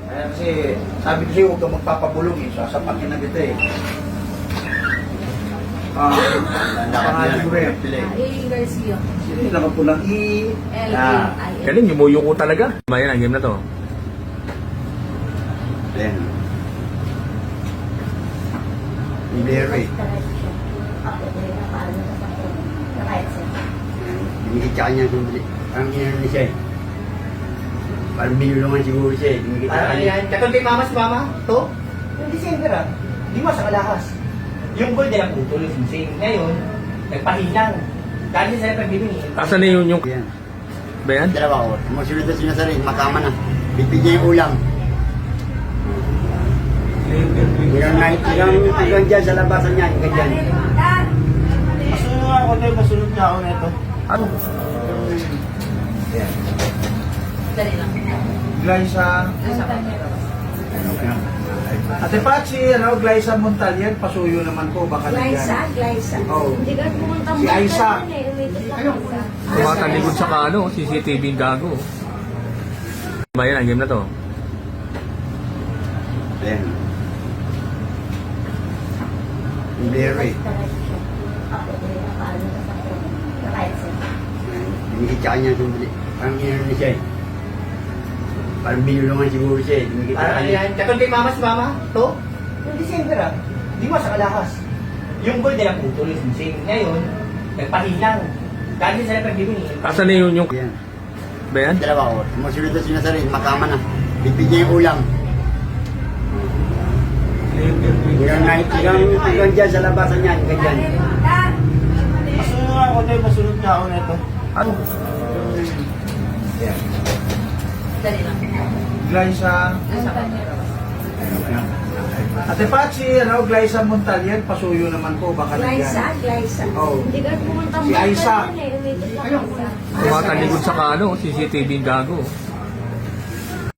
Kaya kasi, sabi ko sa'yo, huwag kang magpapabulong eh. Sasapakin na kita eh. Pangalan ko rin. Garcia. Nakapulang E. Galing, yumuyo ko talaga. Bayan ang game na to. Ayan. Iberi. Dumikit sa kanya kung parang ginano siya eh. Parang binulungan siguro siya eh. Dumikit sa kanya. Ayan. Katong kay mama si mama, to? Yung December ah. Di mo sa kalahas. Yung gold nila putol yung sing. Ngayon, nagpahinang. Dahil sila pagbibingi. Asan na yun yung... Yan. Bayan? Dalawa ko. Sumusunod na sila sa rin. Makama na. Bibigyan yung ulam. Hanggang dyan sa labasan niya. Hanggang dyan. Masunod nga ako tayo, masunod nga ako nito. Ano? Ayan. Dali lang. Glyza. Ate Patsy, ano, Glyza Montalyan, pasuyo naman po, baka Glyza. Oo. Hindi ka pumunta Si Aiza. Tumatalikod sa kaano, CCTV yung gago. Bayan ang game na to. Ayan. Iberi. Dumikit sa kanya kung parang ginano siya eh. Parang binulungan siguro siya eh. Dumikit sa kanya. Ayan. Katong kay mama si mama, to? Yung December ah. Di mo sa kalahas. Yung gold nila putol yung sing. Ngayon, nagpahinang. Dahil sila pagbibingi. Asan na yun yung... Ayan. Bayan? Dalawa ko. Sumusunod na sila sa rin. Makama na. Bibigyan yung ulam. Hanggang dyan sa labasan niya. Hanggang dyan. Masunod nga ako tayo, masunod nga ako nito. Ano? Ayan. Dali lang. Glyza. Ate Patsy, ano, Glyza Montalyan, pasuyo naman po, baka Glyza. Oo. Hindi ka pumunta Si Aiza. eh. Tumatalikod sa kaano, CCTV yung gago.